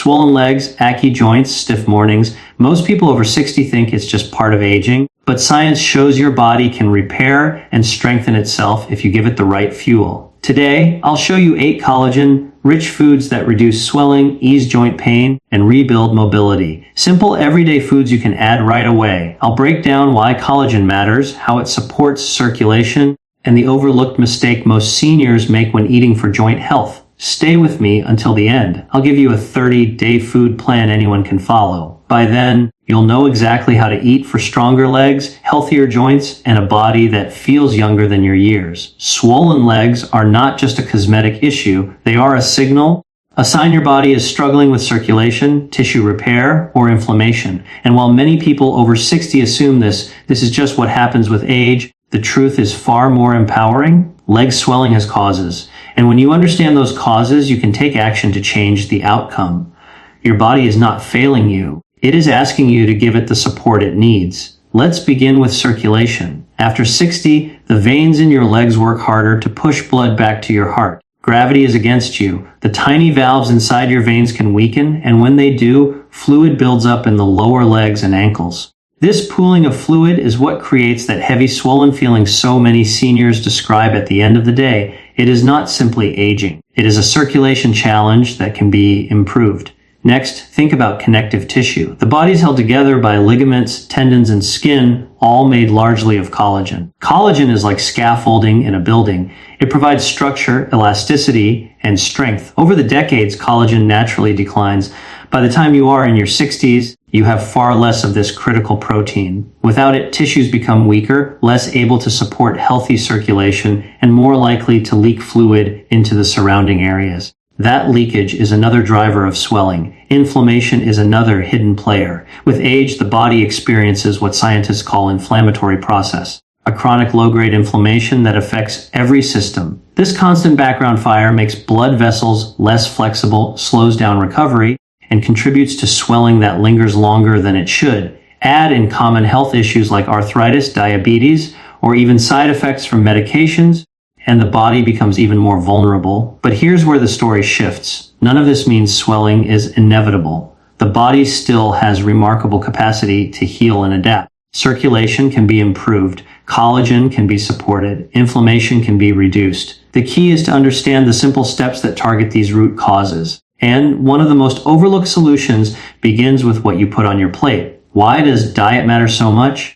Swollen legs, achy joints, stiff mornings. Most people over 60 think it's just part of aging, but science shows your body can repair and strengthen itself if you give it the right fuel. Today, I'll show you 8 collagen-rich foods that reduce swelling, ease joint pain, and rebuild mobility. Simple, everyday foods you can add right away. I'll break down why collagen matters, how it supports circulation, and the overlooked mistake most seniors make when eating for joint health. Stay with me until the end. I'll give you a 30-day food plan anyone can follow. By then, you'll know exactly how to eat for stronger legs, healthier joints, and a body that feels younger than your years. Swollen legs are not just a cosmetic issue. They are a signal, a sign your body is struggling with circulation, tissue repair, or inflammation. And while many people over 60 assume this is just what happens with age, the truth is far more empowering. Leg swelling has causes. And when you understand those causes, you can take action to change the outcome. Your body is not failing you. It is asking you to give it the support it needs. Let's begin with circulation. After 60, the veins in your legs work harder to push blood back to your heart. Gravity is against you. The tiny valves inside your veins can weaken, and when they do, fluid builds up in the lower legs and ankles. This pooling of fluid is what creates that heavy, swollen feeling so many seniors describe at the end of the day. It is not simply aging. It is a circulation challenge that can be improved. Next, think about connective tissue. The body is held together by ligaments, tendons, and skin, all made largely of collagen. Collagen is like scaffolding in a building. It provides structure, elasticity, and strength. Over the decades, collagen naturally declines. By the time you are in your 60s, you have far less of this critical protein. Without it, tissues become weaker, less able to support healthy circulation, and more likely to leak fluid into the surrounding areas. That leakage is another driver of swelling. Inflammation is another hidden player. With age, the body experiences what scientists call inflammatory process, a chronic low-grade inflammation that affects every system. This constant background fire makes blood vessels less flexible, slows down recovery, and contributes to swelling that lingers longer than it should. Add in common health issues like arthritis, diabetes, or even side effects from medications, and the body becomes even more vulnerable. But here's where the story shifts. None of this means swelling is inevitable. The body still has remarkable capacity to heal and adapt. Circulation can be improved. Collagen can be supported. Inflammation can be reduced. The key is to understand the simple steps that target these root causes. And one of the most overlooked solutions begins with what you put on your plate. Why does diet matter so much?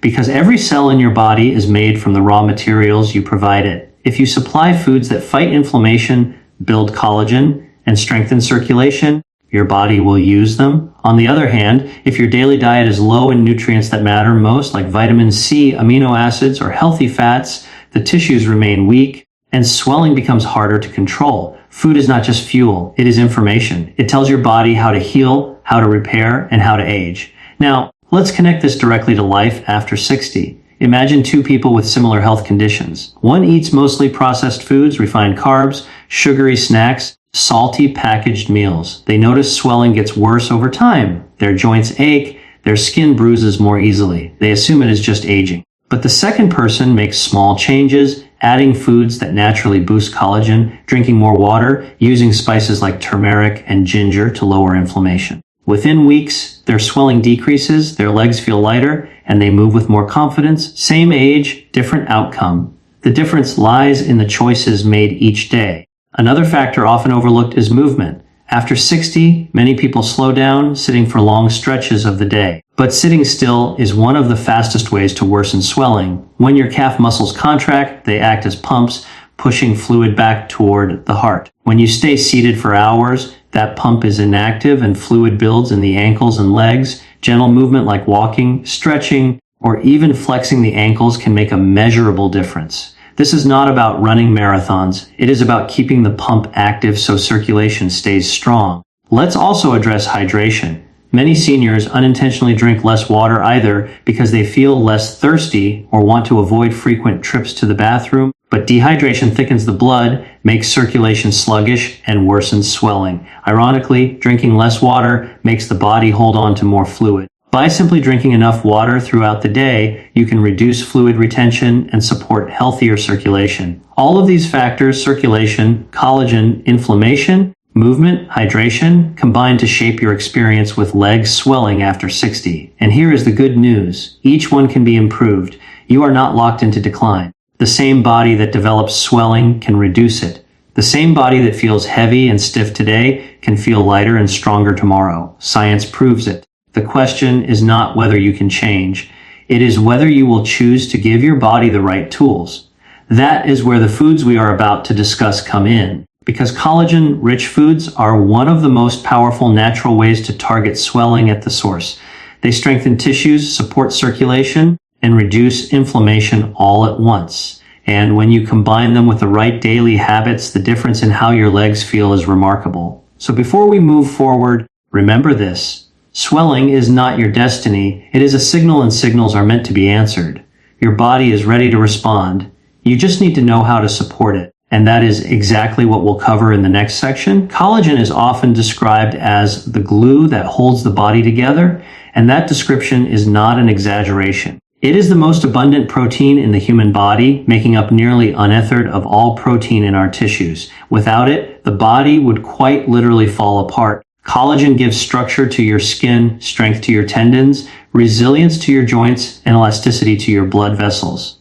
Because every cell in your body is made from the raw materials you provide it. If you supply foods that fight inflammation, build collagen, and strengthen circulation, your body will use them. On the other hand, if your daily diet is low in nutrients that matter most, like vitamin C, amino acids, or healthy fats, the tissues remain weak, and swelling becomes harder to control. Food is not just fuel, it is information. It tells your body how to heal, how to repair, and how to age. Now, let's connect this directly to life after 60. Imagine 2 people with similar health conditions. One eats mostly processed foods, refined carbs, sugary snacks, salty packaged meals. They notice swelling gets worse over time. Their joints ache, their skin bruises more easily. They assume it is just aging. But the second person makes small changes, adding foods that naturally boost collagen, drinking more water, using spices like turmeric and ginger to lower inflammation. Within weeks, their swelling decreases, their legs feel lighter, and they move with more confidence. Same age, different outcome. The difference lies in the choices made each day. Another factor often overlooked is movement. After 60, many people slow down, sitting for long stretches of the day. But sitting still is one of the fastest ways to worsen swelling. When your calf muscles contract, they act as pumps, pushing fluid back toward the heart. When you stay seated for hours, that pump is inactive and fluid builds in the ankles and legs. Gentle movement like walking, stretching, or even flexing the ankles can make a measurable difference. This is not about running marathons. It is about keeping the pump active so circulation stays strong. Let's also address hydration. Many seniors unintentionally drink less water either because they feel less thirsty or want to avoid frequent trips to the bathroom. But dehydration thickens the blood, makes circulation sluggish, and worsens swelling. Ironically, drinking less water makes the body hold on to more fluid. By simply drinking enough water throughout the day, you can reduce fluid retention and support healthier circulation. All of these factors, circulation, collagen, inflammation, Movement, hydration, combine to shape your experience with legs swelling after 60. And here is the good news. Each one can be improved. You are not locked into decline. The same body that develops swelling can reduce it. The same body that feels heavy and stiff today can feel lighter and stronger tomorrow. Science proves it. The question is not whether you can change. It is whether you will choose to give your body the right tools. That is where the foods we are about to discuss come in. Because collagen-rich foods are one of the most powerful natural ways to target swelling at the source. They strengthen tissues, support circulation, and reduce inflammation all at once. And when you combine them with the right daily habits, the difference in how your legs feel is remarkable. So before we move forward, remember this. Swelling is not your destiny. It is a signal, and signals are meant to be answered. Your body is ready to respond. You just need to know how to support it. And that is exactly what we'll cover in the next section. Collagen is often described as the glue that holds the body together, and that description is not an exaggeration. It is the most abundant protein in the human body, making up nearly one-third of all protein in our tissues. Without it, the body would quite literally fall apart. Collagen gives structure to your skin, strength to your tendons, resilience to your joints, and elasticity to your blood vessels.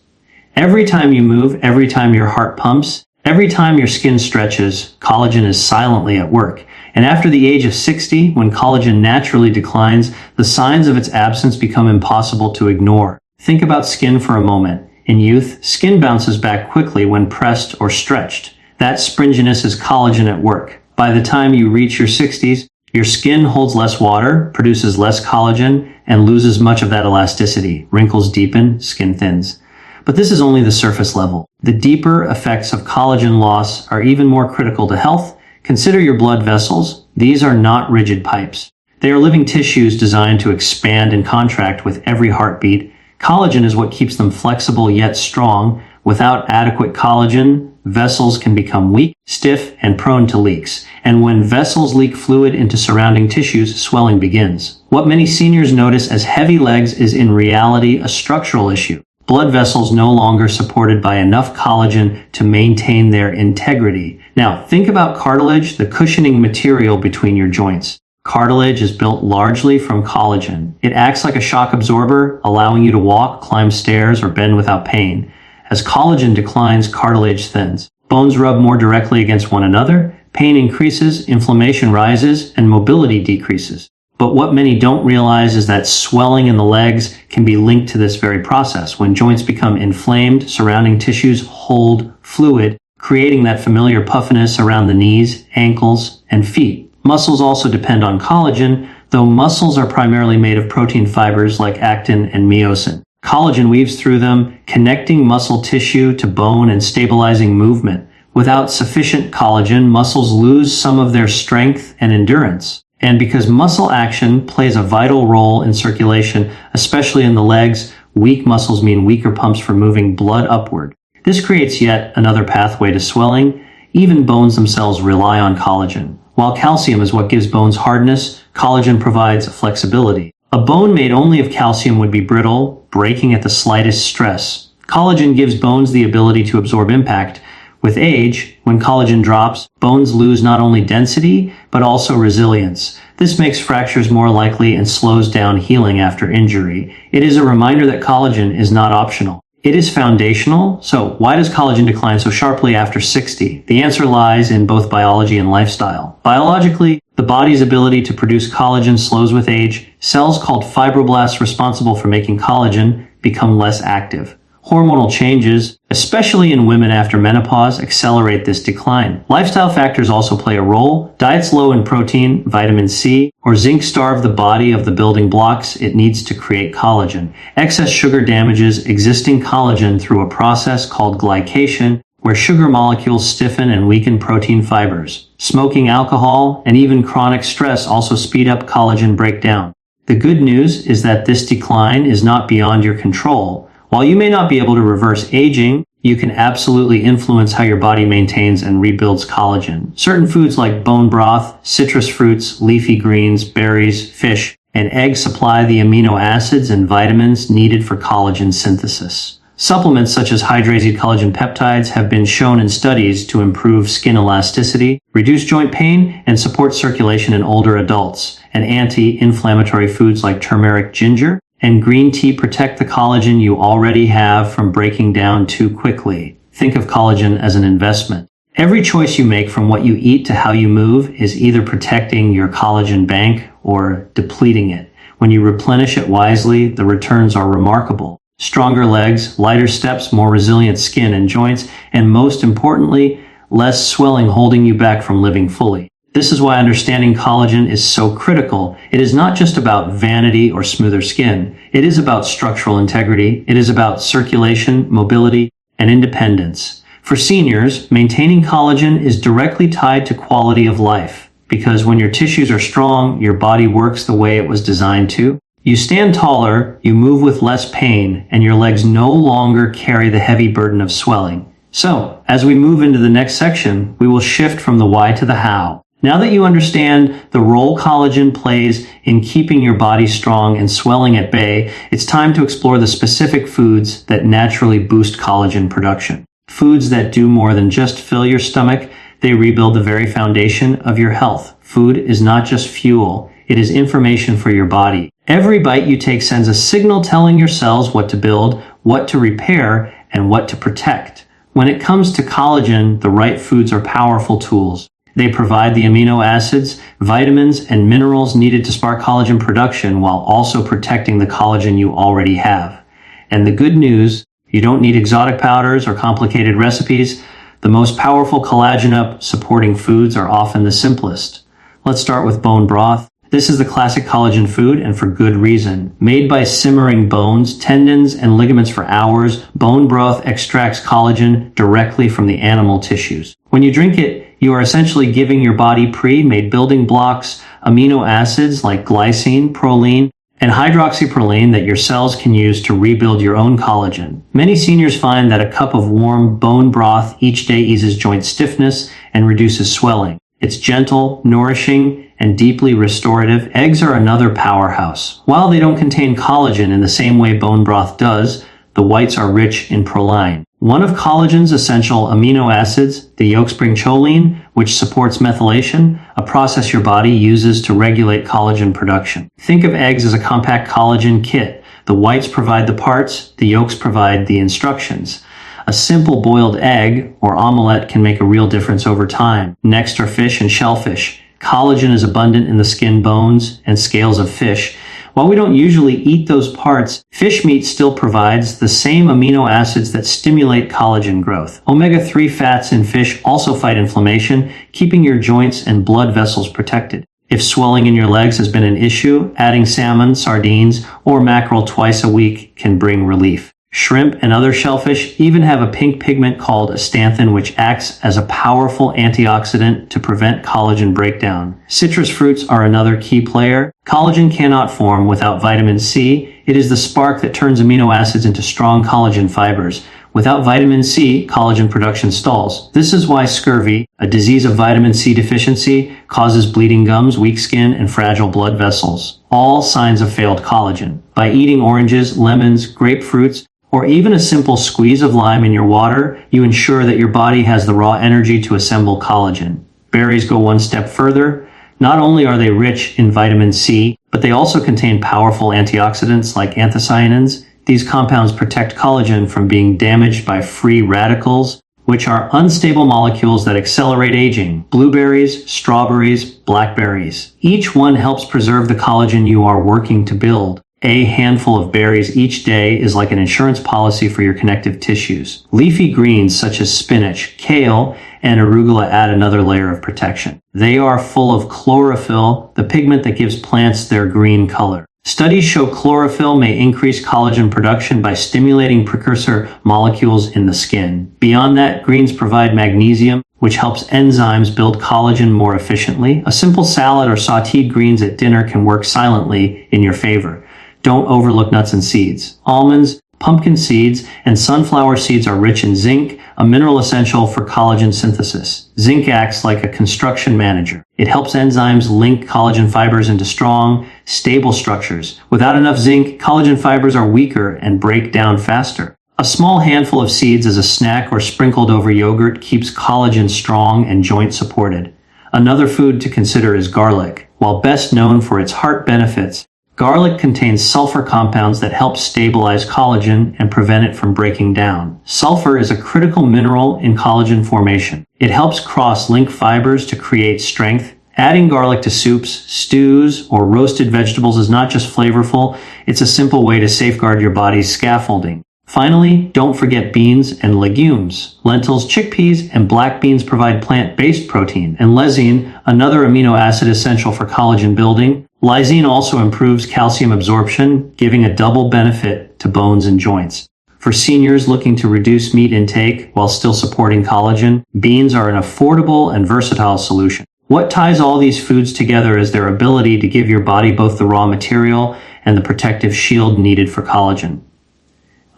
Every time you move, every time your heart pumps, every time your skin stretches, collagen is silently at work. And after the age of 60, when collagen naturally declines, the signs of its absence become impossible to ignore. Think about skin for a moment. In youth, skin bounces back quickly when pressed or stretched. That springiness is collagen at work. By the time you reach your 60s, your skin holds less water, produces less collagen, and loses much of that elasticity. Wrinkles deepen, skin thins. But this is only the surface level. The deeper effects of collagen loss are even more critical to health. Consider your blood vessels. These are not rigid pipes. They are living tissues designed to expand and contract with every heartbeat. Collagen is what keeps them flexible yet strong. Without adequate collagen, vessels can become weak, stiff, and prone to leaks. And when vessels leak fluid into surrounding tissues, swelling begins. What many seniors notice as heavy legs is in reality a structural issue. Blood vessels no longer supported by enough collagen to maintain their integrity. Now, think about cartilage, the cushioning material between your joints. Cartilage is built largely from collagen. It acts like a shock absorber, allowing you to walk, climb stairs, or bend without pain. As collagen declines, cartilage thins. Bones rub more directly against one another, pain increases, inflammation rises, and mobility decreases. But what many don't realize is that swelling in the legs can be linked to this very process. When joints become inflamed, surrounding tissues hold fluid, creating that familiar puffiness around the knees, ankles, and feet. Muscles also depend on collagen, though muscles are primarily made of protein fibers like actin and myosin. Collagen weaves through them, connecting muscle tissue to bone and stabilizing movement. Without sufficient collagen, muscles lose some of their strength and endurance. And because muscle action plays a vital role in circulation, especially in the legs, weak muscles mean weaker pumps for moving blood upward. This creates yet another pathway to swelling. Even bones themselves rely on collagen. While calcium is what gives bones hardness, collagen provides flexibility. A bone made only of calcium would be brittle, breaking at the slightest stress. Collagen gives bones the ability to absorb impact. With age, when collagen drops, bones lose not only density, but also resilience. This makes fractures more likely and slows down healing after injury. It is a reminder that collagen is not optional. It is foundational. So why does collagen decline so sharply after 60? The answer lies in both biology and lifestyle. Biologically, the body's ability to produce collagen slows with age. Cells called fibroblasts responsible for making collagen become less active. Hormonal changes, especially in women after menopause, accelerate this decline. Lifestyle factors also play a role. Diets low in protein, vitamin C, or zinc starve the body of the building blocks it needs to create collagen. Excess sugar damages existing collagen through a process called glycation, where sugar molecules stiffen and weaken protein fibers. Smoking, alcohol, and even chronic stress also speed up collagen breakdown. The good news is that this decline is not beyond your control. While you may not be able to reverse aging, you can absolutely influence how your body maintains and rebuilds collagen. Certain foods like bone broth, citrus fruits, leafy greens, berries, fish, and eggs supply the amino acids and vitamins needed for collagen synthesis. Supplements such as hydrolyzed collagen peptides have been shown in studies to improve skin elasticity, reduce joint pain, and support circulation in older adults. And anti-inflammatory foods like turmeric, ginger, and green tea protect the collagen you already have from breaking down too quickly. Think of collagen as an investment. Every choice you make, from what you eat to how you move, is either protecting your collagen bank or depleting it. When you replenish it wisely, the returns are remarkable. Stronger legs, lighter steps, more resilient skin and joints, and most importantly, less swelling holding you back from living fully. This is why understanding collagen is so critical. It is not just about vanity or smoother skin. It is about structural integrity. It is about circulation, mobility, and independence. For seniors, maintaining collagen is directly tied to quality of life, because when your tissues are strong, your body works the way it was designed to. You stand taller, you move with less pain, and your legs no longer carry the heavy burden of swelling. So, as we move into the next section, we will shift from the why to the how. Now that you understand the role collagen plays in keeping your body strong and swelling at bay, it's time to explore the specific foods that naturally boost collagen production. Foods that do more than just fill your stomach, they rebuild the very foundation of your health. Food is not just fuel, it is information for your body. Every bite you take sends a signal telling your cells what to build, what to repair, and what to protect. When it comes to collagen, the right foods are powerful tools. They provide the amino acids, vitamins, and minerals needed to spark collagen production while also protecting the collagen you already have. And the good news, you don't need exotic powders or complicated recipes. The most powerful collagen-up supporting foods are often the simplest. Let's start with bone broth. This is the classic collagen food, and for good reason. Made by simmering bones, tendons, and ligaments for hours, bone broth extracts collagen directly from the animal tissues. When you drink it, you are essentially giving your body pre-made building blocks, amino acids like glycine, proline, and hydroxyproline that your cells can use to rebuild your own collagen. Many seniors find that a cup of warm bone broth each day eases joint stiffness and reduces swelling. It's gentle, nourishing, and deeply restorative. Eggs are another powerhouse. While they don't contain collagen in the same way bone broth does, the whites are rich in proline. One of collagen's essential amino acids, the yolks bring choline, which supports methylation, a process your body uses to regulate collagen production. Think of eggs as a compact collagen kit. The whites provide the parts, the yolks provide the instructions. A simple boiled egg or omelette can make a real difference over time. Next are fish and shellfish. Collagen is abundant in the skin, bones, and scales of fish. While we don't usually eat those parts, fish meat still provides the same amino acids that stimulate collagen growth. Omega-3 fats in fish also fight inflammation, keeping your joints and blood vessels protected. If swelling in your legs has been an issue, adding salmon, sardines, or mackerel twice a week can bring relief. Shrimp and other shellfish even have a pink pigment called astanthin, which acts as a powerful antioxidant to prevent collagen breakdown. Citrus fruits are another key player. Collagen cannot form without vitamin C. It is the spark that turns amino acids into strong collagen fibers. Without vitamin C, collagen production stalls. This is why scurvy, a disease of vitamin C deficiency, causes bleeding gums, weak skin, and fragile blood vessels. All signs of failed collagen. By eating oranges, lemons, grapefruits, or even a simple squeeze of lime in your water, you ensure that your body has the raw energy to assemble collagen. Berries go one step further. Not only are they rich in vitamin C, but they also contain powerful antioxidants like anthocyanins. These compounds protect collagen from being damaged by free radicals, which are unstable molecules that accelerate aging. Blueberries, strawberries, blackberries. Each one helps preserve the collagen you are working to build. A handful of berries each day is like an insurance policy for your connective tissues. Leafy greens such as spinach, kale, and arugula add another layer of protection. They are full of chlorophyll, the pigment that gives plants their green color. Studies show chlorophyll may increase collagen production by stimulating precursor molecules in the skin. Beyond that, greens provide magnesium, which helps enzymes build collagen more efficiently. A simple salad or sauteed greens at dinner can work silently in your favor. Don't overlook nuts and seeds. Almonds, pumpkin seeds, and sunflower seeds are rich in zinc, a mineral essential for collagen synthesis. Zinc acts like a construction manager. It helps enzymes link collagen fibers into strong, stable structures. Without enough zinc, collagen fibers are weaker and break down faster. A small handful of seeds as a snack or sprinkled over yogurt keeps collagen strong and joint supported. Another food to consider is garlic. While best known for its heart benefits, garlic contains sulfur compounds that help stabilize collagen and prevent it from breaking down. Sulfur is a critical mineral in collagen formation. It helps cross-link fibers to create strength. Adding garlic to soups, stews, or roasted vegetables is not just flavorful, it's a simple way to safeguard your body's scaffolding. Finally, don't forget beans and legumes. Lentils, chickpeas, and black beans provide plant-based protein, and lysine, another amino acid essential for collagen building. Lysine also improves calcium absorption, giving a double benefit to bones and joints. For seniors looking to reduce meat intake while still supporting collagen, beans are an affordable and versatile solution. What ties all these foods together is their ability to give your body both the raw material and the protective shield needed for collagen.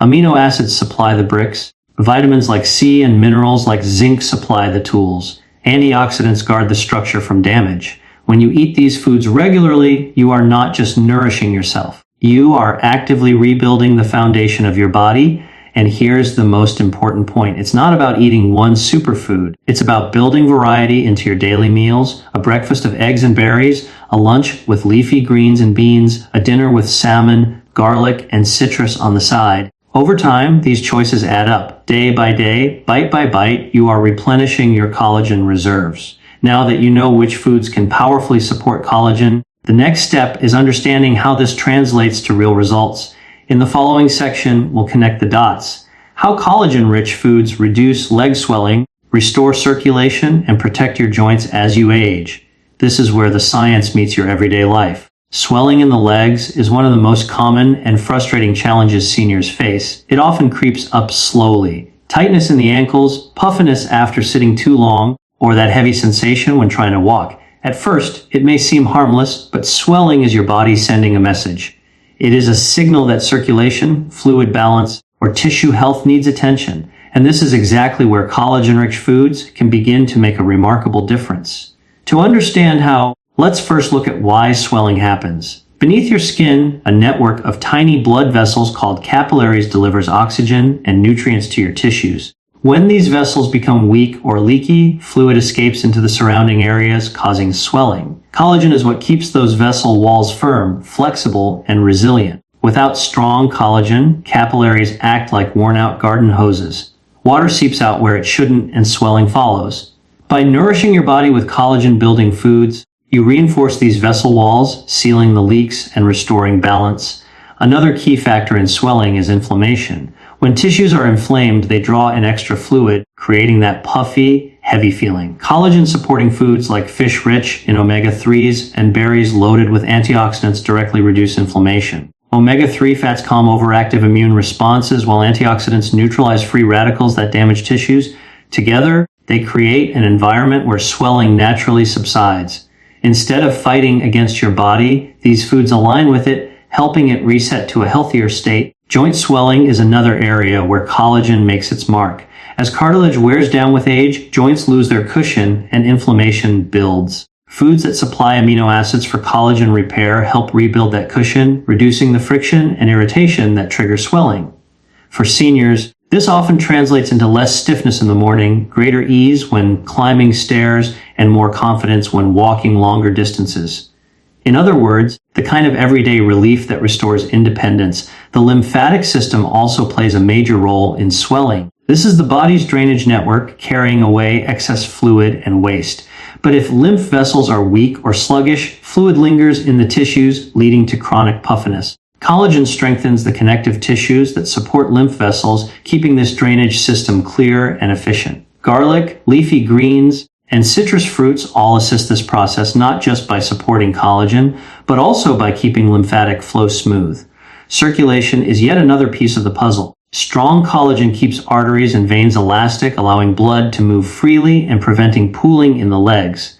Amino acids supply the bricks, vitamins like C and minerals like zinc supply the tools. Antioxidants guard the structure from damage. When you eat these foods regularly, you are not just nourishing yourself. You are actively rebuilding the foundation of your body. And here's the most important point. It's not about eating one superfood. It's about building variety into your daily meals, a breakfast of eggs and berries, a lunch with leafy greens and beans, a dinner with salmon, garlic, and citrus on the side. Over time, these choices add up. Day by day, bite by bite, you are replenishing your collagen reserves. Now that you know which foods can powerfully support collagen, the next step is understanding how this translates to real results. In the following section, we'll connect the dots. How collagen-rich foods reduce leg swelling, restore circulation, and protect your joints as you age. This is where the science meets your everyday life. Swelling in the legs is one of the most common and frustrating challenges seniors face. It often creeps up slowly. Tightness in the ankles, puffiness after sitting too long, or that heavy sensation when trying to walk. At first, it may seem harmless, but swelling is your body sending a message. It is a signal that circulation, fluid balance, or tissue health needs attention, and this is exactly where collagen-rich foods can begin to make a remarkable difference. To understand how, let's first look at why swelling happens. Beneath your skin, a network of tiny blood vessels called capillaries delivers oxygen and nutrients to your tissues. When these vessels become weak or leaky, fluid escapes into the surrounding areas, causing swelling. Collagen is what keeps those vessel walls firm, flexible, and resilient. Without strong collagen, capillaries act like worn-out garden hoses. Water seeps out where it shouldn't, and swelling follows. By nourishing your body with collagen-building foods, you reinforce these vessel walls, sealing the leaks and restoring balance. Another key factor in swelling is inflammation. When tissues are inflamed, they draw in extra fluid, creating that puffy, heavy feeling. Collagen-supporting foods like fish rich in omega-3s and berries loaded with antioxidants directly reduce inflammation. Omega-3 fats calm overactive immune responses, while antioxidants neutralize free radicals that damage tissues. Together, they create an environment where swelling naturally subsides. Instead of fighting against your body, these foods align with it, helping it reset to a healthier state. Joint swelling is another area where collagen makes its mark. As cartilage wears down with age, joints lose their cushion and inflammation builds. Foods that supply amino acids for collagen repair help rebuild that cushion, reducing the friction and irritation that trigger swelling. For seniors, this often translates into less stiffness in the morning, greater ease when climbing stairs, and more confidence when walking longer distances. In other words, the kind of everyday relief that restores independence. The lymphatic system also plays a major role in swelling. This is the body's drainage network carrying away excess fluid and waste. But if lymph vessels are weak or sluggish, fluid lingers in the tissues, leading to chronic puffiness. Collagen strengthens the connective tissues that support lymph vessels, keeping this drainage system clear and efficient. Garlic, leafy greens, and citrus fruits all assist this process, not just by supporting collagen, but also by keeping lymphatic flow smooth. Circulation is yet another piece of the puzzle. Strong collagen keeps arteries and veins elastic, allowing blood to move freely and preventing pooling in the legs.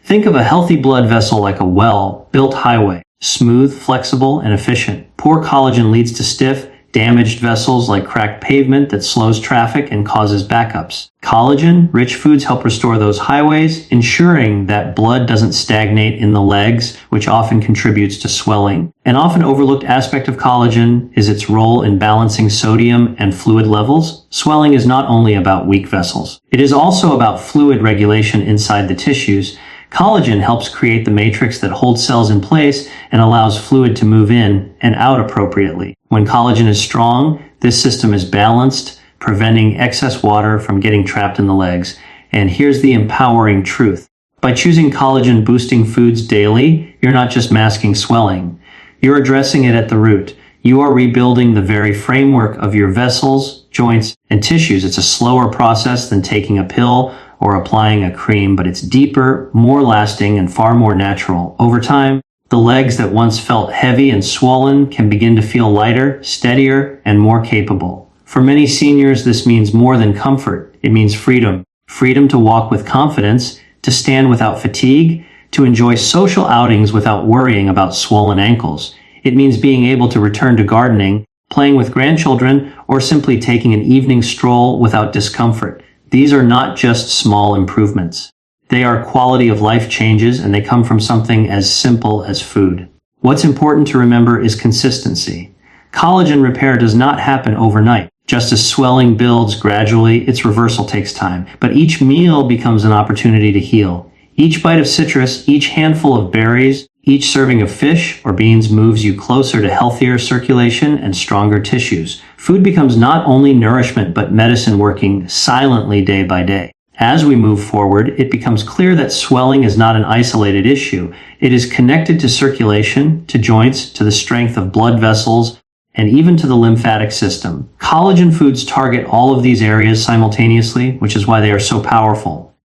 Think of a healthy blood vessel like a well-built highway, smooth, flexible, and efficient. Poor collagen leads to stiff, damaged vessels like cracked pavement that slows traffic and causes backups. Collagen-rich foods help restore those highways, ensuring that blood doesn't stagnate in the legs, which often contributes to swelling. An often overlooked aspect of collagen is its role in balancing sodium and fluid levels. Swelling is not only about weak vessels. It is also about fluid regulation inside the tissues. Collagen helps create the matrix that holds cells in place and allows fluid to move in and out appropriately. When collagen is strong, this system is balanced, preventing excess water from getting trapped in the legs. And here's the empowering truth. By choosing collagen-boosting foods daily, you're not just masking swelling. You're addressing it at the root. You are rebuilding the very framework of your vessels, joints, and tissues. It's a slower process than taking a pill or applying a cream, but it's deeper, more lasting, and far more natural. Over time, the legs that once felt heavy and swollen can begin to feel lighter, steadier, and more capable. For many seniors, this means more than comfort. It means freedom. Freedom to walk with confidence, to stand without fatigue, to enjoy social outings without worrying about swollen ankles. It means being able to return to gardening, playing with grandchildren, or simply taking an evening stroll without discomfort. These are not just small improvements. They are quality of life changes, and they come from something as simple as food. What's important to remember is consistency. Collagen repair does not happen overnight. Just as swelling builds gradually, its reversal takes time. But each meal becomes an opportunity to heal. Each bite of citrus, each handful of berries, each serving of fish or beans moves you closer to healthier circulation and stronger tissues. Food becomes not only nourishment but medicine, working silently day by day. As we move forward, it becomes clear that swelling is not an isolated issue. It is connected to circulation, to joints, to the strength of blood vessels, and even to the lymphatic system. Collagen foods target all of these areas simultaneously, which is why they are so powerful.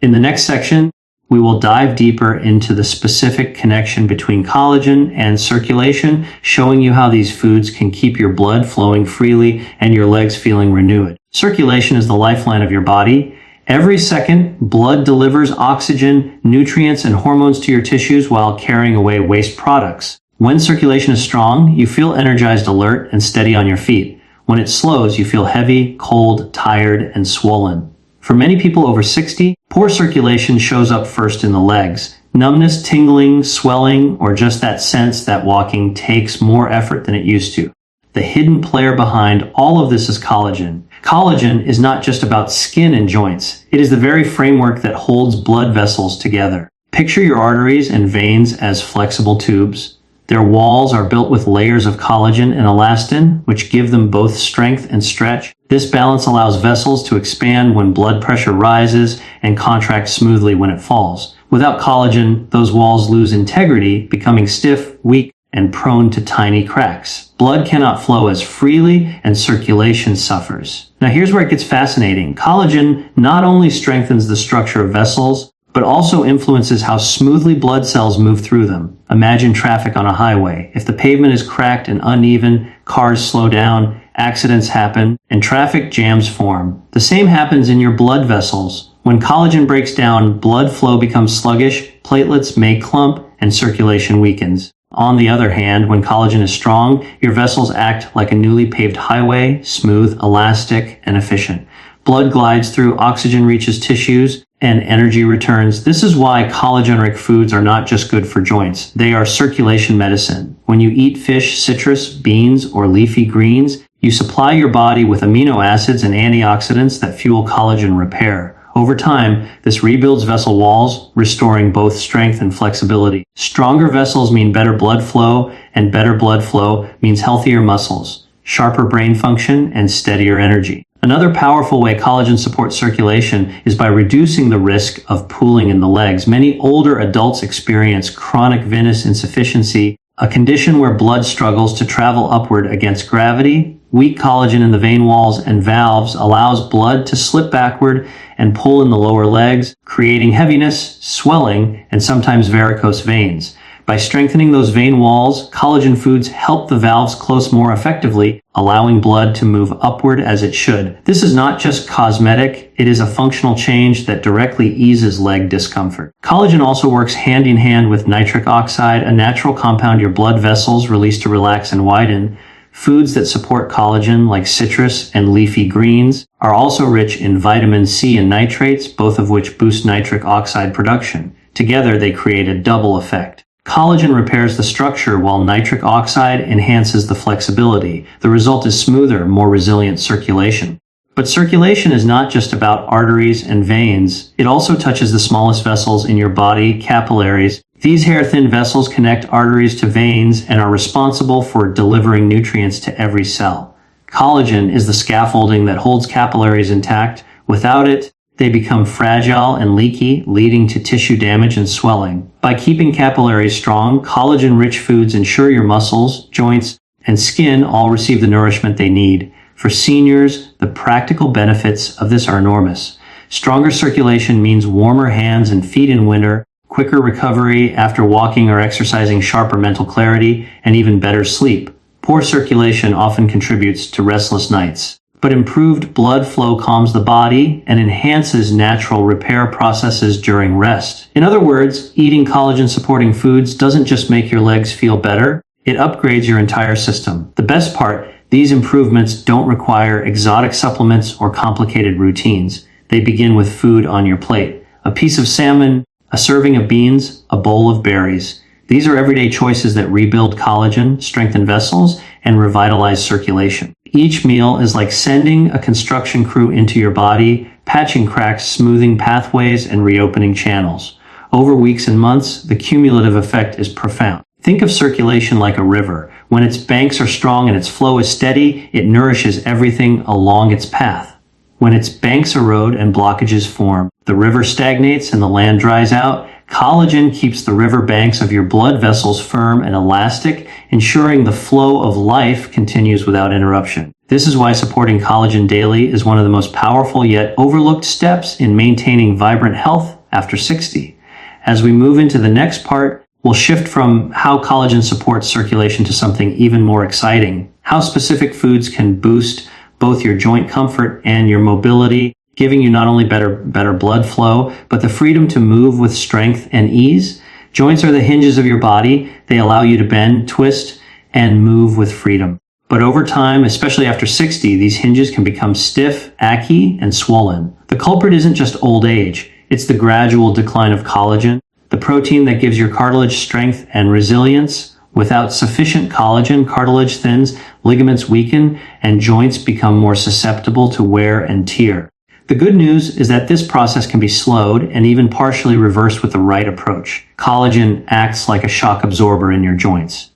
In the next section, we will dive deeper into the specific connection between collagen and circulation, showing you how these foods can keep your blood flowing freely and your legs feeling renewed. Circulation is the lifeline of your body. Every second, blood delivers oxygen, nutrients, and hormones to your tissues while carrying away waste products. When circulation is strong, you feel energized, alert, and steady on your feet. When it slows, you feel heavy, cold, tired, and swollen. For many people over 60, poor circulation shows up first in the legs. Numbness, tingling, swelling, or just that sense that walking takes more effort than it used to. The hidden player behind all of this is collagen. Collagen is not just about skin and joints. It is the very framework that holds blood vessels together. Picture your arteries and veins as flexible tubes. Their walls are built with layers of collagen and elastin, which give them both strength and stretch. This balance allows vessels to expand when blood pressure rises and contract smoothly when it falls. Without collagen, those walls lose integrity, becoming stiff, weak, and prone to tiny cracks. Blood cannot flow as freely, and circulation suffers. Now here's where it gets fascinating. Collagen not only strengthens the structure of vessels, but also influences how smoothly blood cells move through them. Imagine traffic on a highway. If the pavement is cracked and uneven, cars slow down, accidents happen, and traffic jams form. The same happens in your blood vessels. When collagen breaks down, blood flow becomes sluggish, platelets may clump, and circulation weakens. On the other hand, when collagen is strong, your vessels act like a newly paved highway, smooth, elastic, and efficient. Blood glides through, oxygen reaches tissues, and energy returns. This is why collagen-rich foods are not just good for joints. They are circulation medicine. When you eat fish, citrus, beans, or leafy greens, you supply your body with amino acids and antioxidants that fuel collagen repair. Over time, this rebuilds vessel walls, restoring both strength and flexibility. Stronger vessels mean better blood flow, and better blood flow means healthier muscles, sharper brain function, and steadier energy. Another powerful way collagen supports circulation is by reducing the risk of pooling in the legs. Many older adults experience chronic venous insufficiency, a condition where blood struggles to travel upward against gravity. Weak collagen in the vein walls and valves allows blood to slip backward and pull in the lower legs, creating heaviness, swelling, and sometimes varicose veins. By strengthening those vein walls, collagen foods help the valves close more effectively, allowing blood to move upward as it should. This is not just cosmetic, it is a functional change that directly eases leg discomfort. Collagen also works hand in hand with nitric oxide, a natural compound your blood vessels release to relax and widen. Foods that support collagen, like citrus and leafy greens, are also rich in vitamin C and nitrates, both of which boost nitric oxide production. Together, they create a double effect. Collagen repairs the structure while nitric oxide enhances the flexibility. The result is smoother, more resilient circulation. But circulation is not just about arteries and veins. It also touches the smallest vessels in your body, capillaries. These hair-thin vessels connect arteries to veins and are responsible for delivering nutrients to every cell. Collagen is the scaffolding that holds capillaries intact. Without it, they become fragile and leaky, leading to tissue damage and swelling. By keeping capillaries strong, collagen-rich foods ensure your muscles, joints, and skin all receive the nourishment they need. For seniors, the practical benefits of this are enormous. Stronger circulation means warmer hands and feet in winter, quicker recovery after walking or exercising, sharper mental clarity, and even better sleep. Poor circulation often contributes to restless nights, but improved blood flow calms the body and enhances natural repair processes during rest. In other words, eating collagen-supporting foods doesn't just make your legs feel better, it upgrades your entire system. The best part, these improvements don't require exotic supplements or complicated routines. They begin with food on your plate. A piece of salmon, a serving of beans, a bowl of berries. These are everyday choices that rebuild collagen, strengthen vessels, and revitalize circulation. Each meal is like sending a construction crew into your body, patching cracks, smoothing pathways, and reopening channels. Over weeks and months, the cumulative effect is profound. Think of circulation like a river. When its banks are strong and its flow is steady, it nourishes everything along its path. When its banks erode and blockages form, the river stagnates and the land dries out. Collagen keeps the river banks of your blood vessels firm and elastic, ensuring the flow of life continues without interruption. This is why supporting collagen daily is one of the most powerful yet overlooked steps in maintaining vibrant health after 60. As we move into the next part, we'll shift from how collagen supports circulation to something even more exciting: how specific foods can boost both your joint comfort and your mobility, giving you not only better blood flow, but the freedom to move with strength and ease. Joints are the hinges of your body. They allow you to bend, twist, and move with freedom. But over time, especially after 60, these hinges can become stiff, achy, and swollen. The culprit isn't just old age. It's the gradual decline of collagen, the protein that gives your cartilage strength and resilience. Without sufficient collagen, cartilage thins, ligaments weaken, and joints become more susceptible to wear and tear. The good news is that this process can be slowed and even partially reversed with the right approach. Collagen acts like a shock absorber in your joints.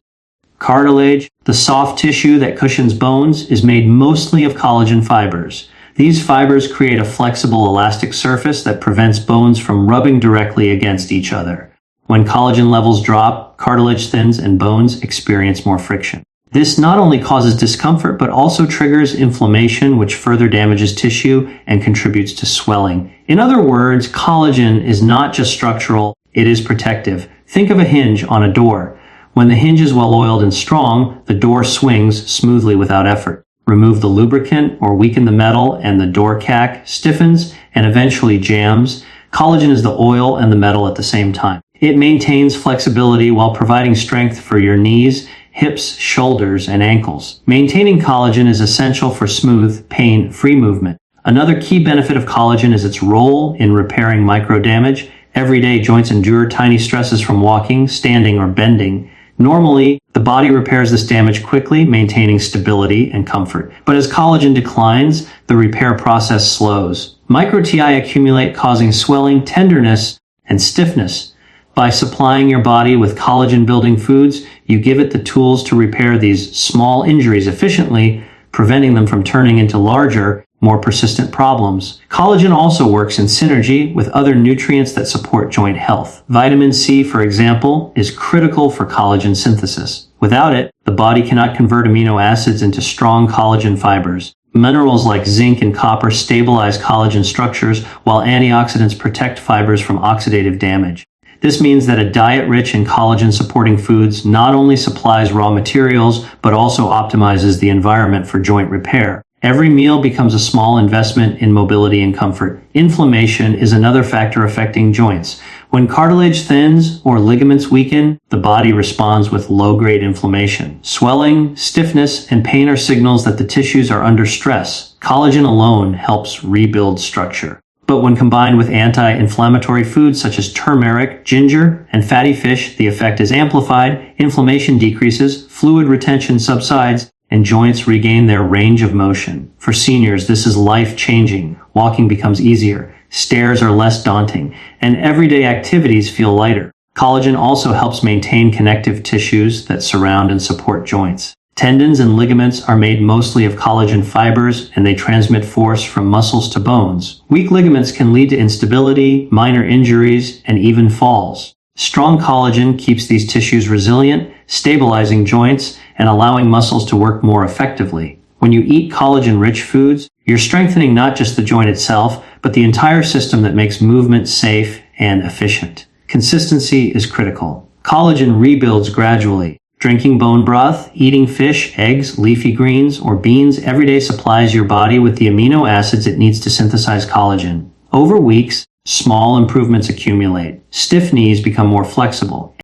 Cartilage, the soft tissue that cushions bones, is made mostly of collagen fibers. These fibers create a flexible, elastic surface that prevents bones from rubbing directly against each other. When collagen levels drop, cartilage thins and bones experience more friction. This not only causes discomfort, but also triggers inflammation, which further damages tissue and contributes to swelling. In other words, collagen is not just structural, it is protective. Think of a hinge on a door. When the hinge is well oiled and strong, the door swings smoothly without effort. Remove the lubricant or weaken the metal and the door cack stiffens and eventually jams. Collagen is the oil and the metal at the same time. It maintains flexibility while providing strength for your knees, hips, shoulders, and ankles. Maintaining collagen is essential for smooth, pain-free movement. Another key benefit of collagen is its role in repairing microdamage. Every day, joints endure tiny stresses from walking, standing, or bending. Normally, the body repairs this damage quickly, maintaining stability and comfort. But as collagen declines, the repair process slows. Micro-TI accumulate, causing swelling, tenderness, and stiffness. By supplying your body with collagen-building foods, you give it the tools to repair these small injuries efficiently, preventing them from turning into larger, more persistent problems. Collagen also works in synergy with other nutrients that support joint health. Vitamin C, for example, is critical for collagen synthesis. Without it, the body cannot convert amino acids into strong collagen fibers. Minerals like zinc and copper stabilize collagen structures, while antioxidants protect fibers from oxidative damage. This means that a diet rich in collagen-supporting foods not only supplies raw materials, but also optimizes the environment for joint repair. Every meal becomes a small investment in mobility and comfort. Inflammation is another factor affecting joints. When cartilage thins or ligaments weaken, the body responds with low-grade inflammation. Swelling, stiffness, and pain are signals that the tissues are under stress. Collagen alone helps rebuild structure. But when combined with anti-inflammatory foods such as turmeric, ginger, and fatty fish, the effect is amplified, inflammation decreases, fluid retention subsides, and joints regain their range of motion. For seniors, this is life-changing. Walking becomes easier, stairs are less daunting, and everyday activities feel lighter. Collagen also helps maintain connective tissues that surround and support joints. Tendons and ligaments are made mostly of collagen fibers, and they transmit force from muscles to bones. Weak ligaments can lead to instability, minor injuries, and even falls. Strong collagen keeps these tissues resilient, stabilizing joints and allowing muscles to work more effectively. When you eat collagen-rich foods, you're strengthening not just the joint itself, but the entire system that makes movement safe and efficient. Consistency is critical. Collagen rebuilds gradually. Drinking bone broth, eating fish, eggs, leafy greens, or beans every day supplies your body with the amino acids it needs to synthesize collagen. Over weeks, small improvements accumulate. Stiff knees become more flexible.